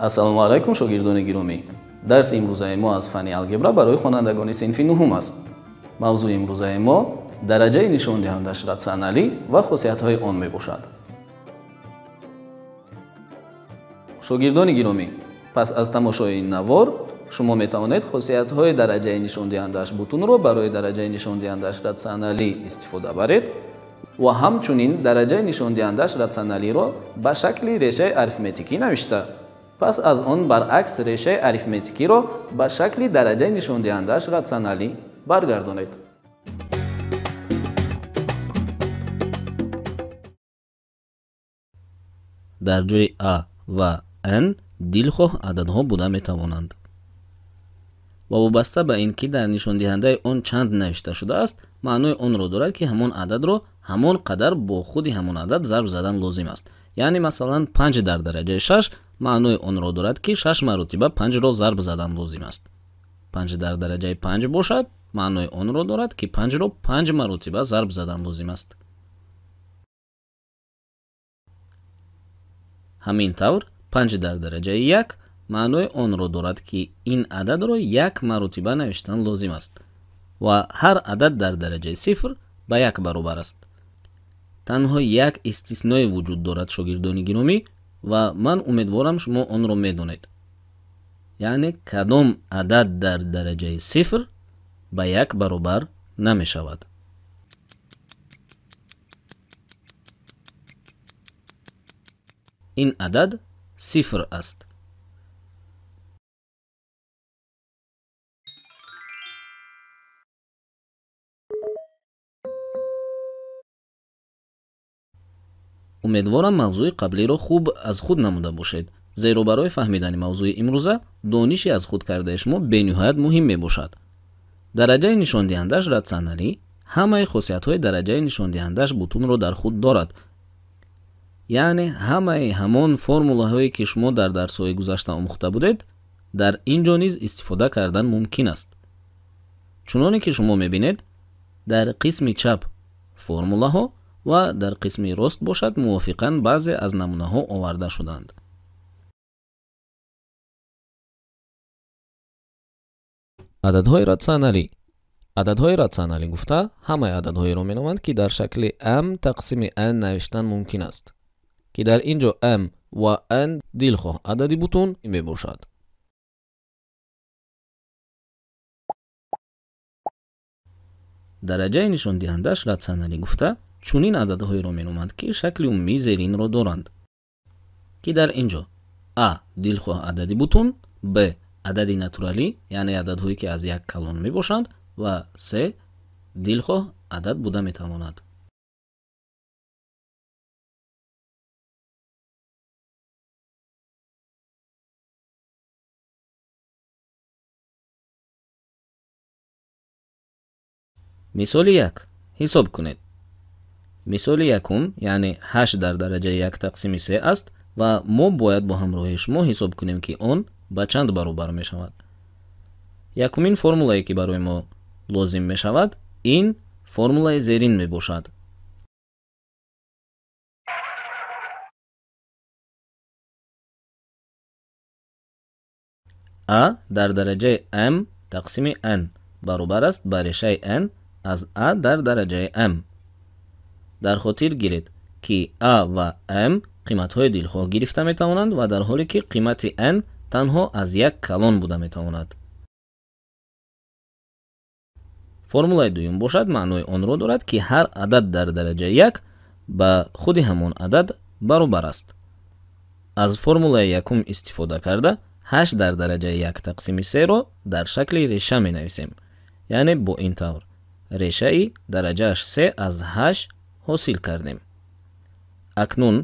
Ассалому алайкум шогирдони гиромӣ. Дарси имрӯзаи мо аз фанни алгебра барои хонандагони синфи нуҳум аст. Мавзӯи имрӯзаи мо дараҷаи нишондиҳандааш ратсионалӣ ва хусусиятҳои он мебошад. шогирдони гиромӣ, пас аз тамошои ин навор шумо метавонед хусусиятҳои дараҷаи нишондиҳандааш бутунро барои дараҷаи нишондиҳандааш ратсионалӣ истифода баред ва ҳамчунин дараҷаи нишондиҳандааш ратсионалиро ба шакли решаи арифметикӣ навишта. пас аз он баръакс решаи арифметикиро ба шакли дараҷаи нишондиҳандааш ратсионалӣ баргардонед. дар ҷои а ва n дилхоҳ ададҳо буда метавонанд. ва вобаста ба ин ки дар нишондиҳандаи он чанд навишта шудааст, маънои онро дорад ки ҳамон ададро ҳамон қадар бо худи ҳамон адад зарб задан лозим аст. яъне масалан 5 дар дараҷаи 6 маънои онро дорад ки 6 маротиба 5-ро зарб задан лозим аст. 5 дар дараҷаи 5 бошад, маънои онро дорад ки 5-ро 5 маротиба зарб задан лозим аст. ҳамин тавр 5 дар дараҷаи 1 маънои онро дорад ки ин ададро 1 маротиба навиштан лозим аст ва ҳар адад дар дараҷаи 0 ба 1 баробар аст. танҳо як истисное вуҷуд дорад, шогирдони гиромӣ, ва ман умедворам шумо онро медонед. яъне кадом адад дар дараҷаи 0 ба 1 баробар намешавад. ин адад 0 аст. умедворам мавзӯи қаблиро хуб аз худ намуда бошед, зеро барои фаҳмидани мавзӯи имрӯза дониши аз худ кардаи шумо бениҳоят муҳим мебошад. дараҷаи нишондиҳандааш ратсионалӣ ҳамаи хусусиятҳои дараҷаи нишондиҳандааш бутунро дар худ дорад. яъне ҳамаи ҳамон формулаҳое ки шумо дар дарсҳои гузашта омӯхта будед, дар ин ҷо низ истифода кардан мумкин аст. чуноне ки шумо мебинед, дар қисми чап формулаҳо ва дар қисми рост бошад мувофиқан баъзе аз намунаҳо оварда шуданд. ададҳои ратсионалӣ. ададҳои ратсионалӣ гуфта ҳамаи ададҳоеро меноманд ки дар шакли m тақсими n навиштан мумкин аст, ки дар ин ҷо m ва n дилхоҳ адади бутун мебошад. дараҷаи нишондиҳандааш ратсионалӣ гуфта чунин ададҳоеро меноманд ки шакли умумии зеринро доранд, ки дар ин ҷо a дилхоҳ адади бутун, b адади натуралӣ, яъне ададҳое ки аз як калон мебошанд, ва c дилхоҳ адад буда метавонад. мисоли 1 ҳисоб кунед. мисоли якум яъне 8 дар дараҷаи 1 тақсими 3 аст ва мо бояд бо ҳамроҳии шумо ҳисоб кунем ки он ба чанд баробар мешавад. якумин формулае ки барои мо лозим мешавад, ин формулаи зерин мебошад. a дар дараҷаи m тақсими n баробар аст ба решаи n аз a дар дараҷаи m. дар хотир гиред ки a ва m қиматҳои дилхоҳ гирифта метавонанд ва дар ҳоле ки қимати n танҳо аз як калон буда метавонад. формулаи дуюм бошад, маънои онро дорад ки ҳар адад дар дараҷаи 1 ба худи ҳамон адад баробар аст. аз формулаи якум истифода карда 8 дар дараҷаи 1 тақсими 3-ро дар шакли реша менависем, яъне бо ин тавр решаи дараҷааш 3 аз 8 ҳосил кардем. акнун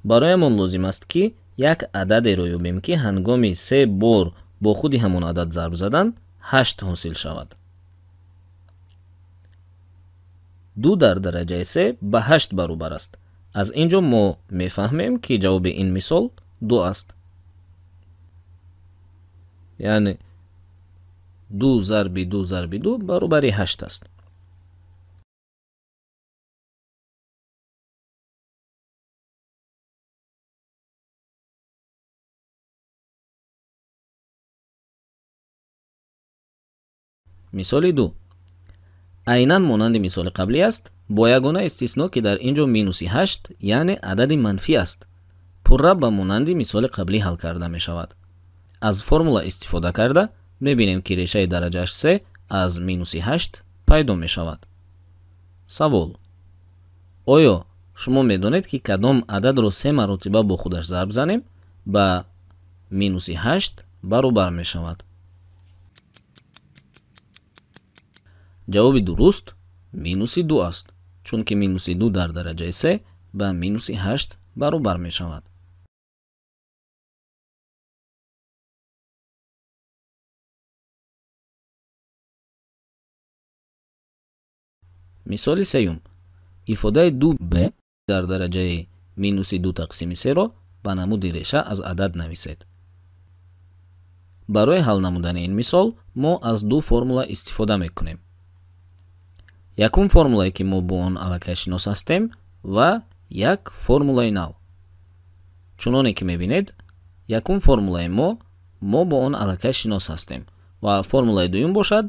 бароямон лозим аст ки як ададеро ёбем ки ҳангоми 3 бор бо худи ҳамон адад зарб задан 8 ҳосил шавад. 2 дар дараҷаи 3 ба 8 баробар аст. аз ин ҷо мо мефаҳмем ки ҷавоби ин мисол 2 аст. яъне 2 зарби 2 зарби 2 баробари 8 аст. мисоли 2. айнан монанди мисоли қаблӣ аст, бо ягона истисно ки дар ин ҷо минуси 8 яъне адади манфӣ аст. пурра ба монанди мисоли қаблӣ ҳал карда мешавад. аз формула истифода карда мебинем ки решаи дараҷааш 3 аз минуси 8 пайдо мешавад. савол: оё шумо медонед ки кадом ададро 3 маротиба бо худаш зарб занем ба минуси 8 баробар мешавад? ҷавоби дуруст минуси 2 аст, чунки минуси 2 дар дараҷаи 3 ба минуси 8 баробар мешавад. мисоли сеюм. ифодаи 2b дар дараҷаи минуси 2 тақсими 3-ро ба намуди реша аз адад нависед. барои ҳал намудани ин мисол мо аз ду формула истифода мекунем. якум формулае ки мо бо он аллакай шинос ҳастем ва як формулаи нав. чуноне ки мебинед, якум формулаи мо бо он аллакай шинос ҳастем ва формулаи дуюм бошад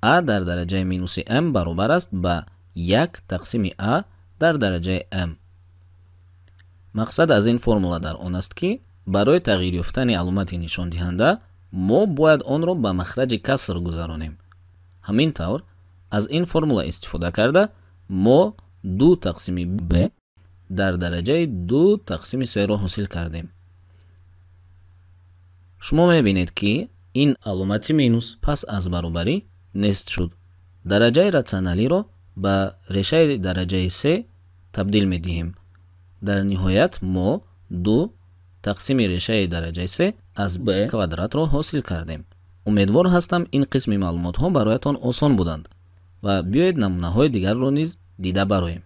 a дар дараҷаи минуси m баробар аст ба 1 тақсими a дар дараҷаи m. мақсад аз ин формула дар он аст ки барои тағйир ёфтани аломати нишондиҳанда мо бояд онро ба махраҷи каср гузаронем. ҳамин тавр аз ин формула истифода карда мо 2 тақсими b дар дараҷаи 2 тақсими 3-ро ҳосил кардем. шумо мебинед ки ин аломати минус пас аз баробарӣ нест шуд. дараҷаи рационалиро ба решаи дараҷаи 3 табдил медиҳем. дар ниҳоят мо 2 тақсими решаи дараҷаи 3 аз b квадратро ҳосил кардем. умедвор ҳастам ин қисми маълумотҳо бароятон осон буданд ва биёед намунаҳои дигарро низ дида бароем.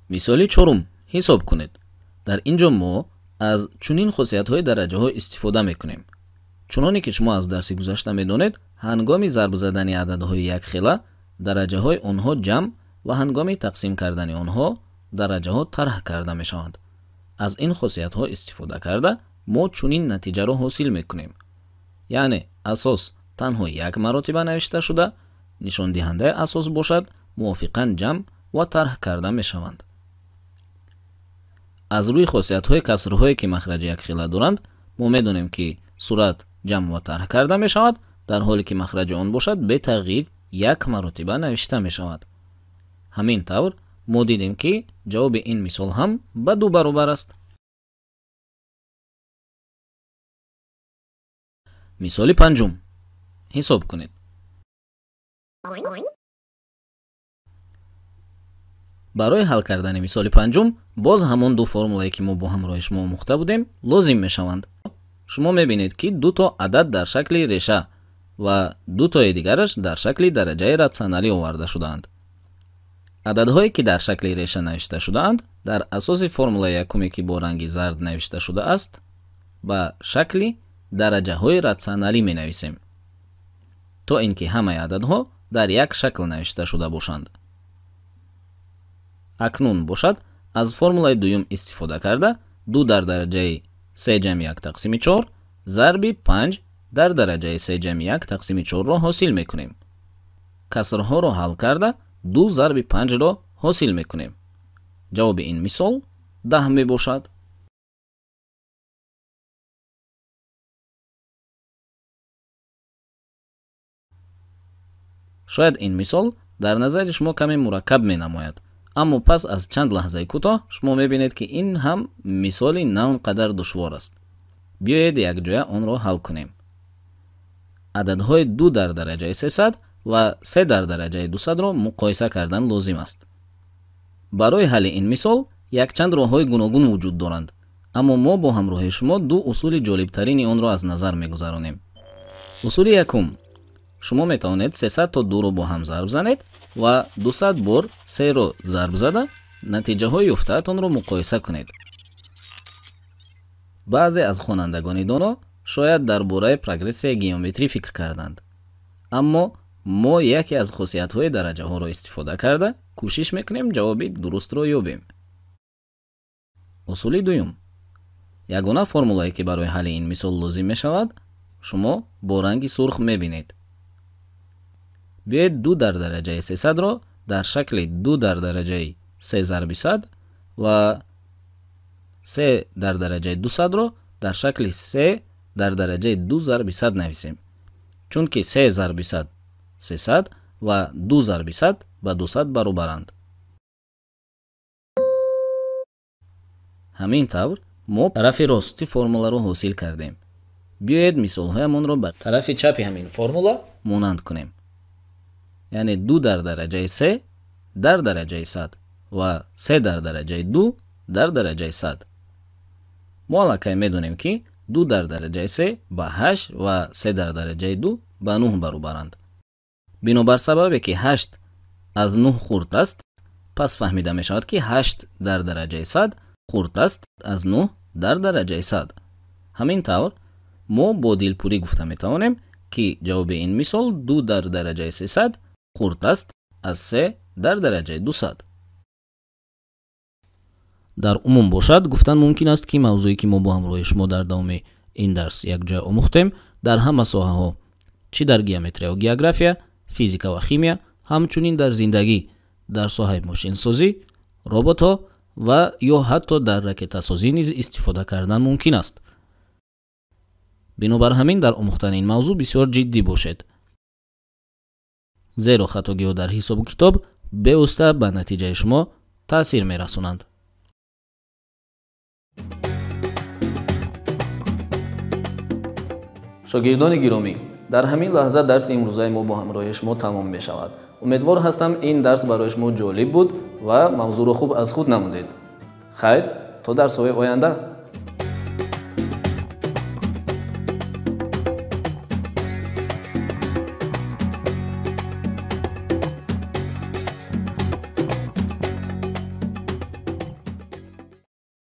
мисоли 4. ҳисоб кунед. дар ин ҷо мо аз чунин хусусиятҳои дараҷаҳо истифода мекунем. чуноне ки шумо аз дарси гузашта медонед, ҳангоми зарб задани ададҳои якхела дараҷаҳои онҳо ҷамъ ва ҳангоми тақсим кардани онҳо дараҷаҳо тарҳ карда мешаванд. аз ин хусусиятҳо истифода карда мо чунин натиҷаро ҳосил мекунем. яъне асос танҳо як маротиба навишта шуда, нишондиҳандаи асос бошад мувофиқан ҷамъ ва тарҳ карда мешаванд. аз рӯи хусусиятҳои касрҳое ки махраҷи якхела доранд, мо медонем ки сурат ҷамъ ва тарҳ карда мешавад, дар ҳоле ки махраҷи он бошад бетағйир як маротиба навишта мешавад. ҳамин тавр мо дидем ки ҷавоби ин мисол ҳам ба 2 баробар аст. мисоли 5. ҳисоб кунед. барои ҳал кардани мисоли 5 боз ҳамон ду формулае ки мо бо ҳамроҳи шумо омӯхта будем лозим мешаванд. шумо мебинед ки ду то адад дар шакли реша ва дутои дигараш дар шакли дараҷаи рационалӣ оварда шудаанд. ададҳое ки дар шакли реша навишта шудаанд дар асоси формулаи якуме ки бо ранги зард навишта шудааст ба шакли дараҷаҳои рационалӣ менависем, то ин ки ҳамаи ададҳо дар як шакл навишта шуда бошанд. акнун бошад аз формулаи дуюм истифода карда 2 дар дараҷаи 3 ҷамъи 1 тақсими 4 зарби 5 дар дараҷаи 3 ҷамъи 1 тақсими 4-ро ҳосил мекунем. касрҳоро ҳал карда 2 зарби 5-ро ҳосил мекунем. ҷавоби ин мисол 10 мебошад. шояд ин мисол дар назари шумо каме мураккаб менамояд, аммо пас аз чанд лаҳзаи кӯтоҳ шумо мебинед ки ин ҳам мисоли на он қадар душвор аст. биёед якҷоя онро ҳал кунем. ададҳои 2 дар дараҷаи 300 ва 3 дар дараҷаи 200-ро муқоиса кардан лозим аст. барои ҳалли ин мисол якчанд роҳҳои гуногун вуҷуд доранд, аммо мо бо ҳамроҳи шумо ду усули ҷолибтарини онро аз назар мегузаронем. усули якум: шумо метавонед 300 то 2-ро бо ҳам зарб занед ва 200 бор 3-ро зарб зада натиҷаҳои ёфтаатонро муқоиса кунед. баъзе аз хонандагони доно шояд дар бораи прогрессияи геометрӣ фикр карданд, аммо мо яке аз хусусиятҳои дараҷаҳоро истифода карда кӯшиш мекунем ҷавоби дурустро ёбем. усули дуюм: ягона формулае ки барои ҳалли ин мисол лозим мешавад, шумо бо ранги сурх мебинед. биёед 2 дар дараҷаи 300-ро дар шакли 2 дар дараҷаи 3 зарби 100 ва 3 дар дараҷаи 200-ро дар шакли 3 дар дараҷаи 2 зарби 100 нависем. чунки 3 зарби 100 300 ва 2 зарби 100 ба 200 баробаранд. ҳамин тавр мо тарафи рости формуларо ҳосил кардем. биёед мисолҳоямонро ба тарафи чапи ҳамин формула монанд кунем. яъне 2 дар дараҷаи 3 дар дараҷаи 100 ва 3 дар дараҷаи 2 дар дараҷаи 100. мо аллакай медонем ки 2 дар дараҷаи 3 ба 8 ва 3 дар дараҷаи 2 ба 9 баробаранд. бинобар сабабе ки 8 аз 9 хурд аст, пас фаҳмида мешавад ки 8 дар дараҷаи 100 хурд аст аз 9 дар дараҷаи 100. ҳамин тавр мо бо дилпурӣ гуфта метавонем ки ҷавоби ин мисол 2 дар дараҷаи 300 хурд аст аз 3 дар дараҷаи 200. дар умум бошад гуфтан мумкин аст ки мавзӯе ки мо бо ҳамроҳи шумо дар давоми ин дарс якҷоя омӯхтем дар ҳама соҳаҳо, чӣ дар геометрия ва география, физика ва химия, ҳамчунин дар зиндагӣ, дар соҳаи мошинсозӣ, роботҳо ва ё ҳатто дар ракетасозӣ низ истифода кардан мумкин аст. бинобар ҳамин дар омӯхтани ин мавзӯъ бисёр ҷиддӣ бошед, зеро хатогиҳо дар ҳисобу китоб бевосита ба натиҷаи шумо таъсир мерасонанд. шогирдони гиромӣ, дар ҳамин лаҳза дарси имрӯзаи мо бо ҳамроҳи шумо тамом мешавад. умедвор ҳастам ин дарс барои шумо ҷолиб буд ва мавзӯъро хуб аз худ намудед. хайр, то дарсҳои оянда.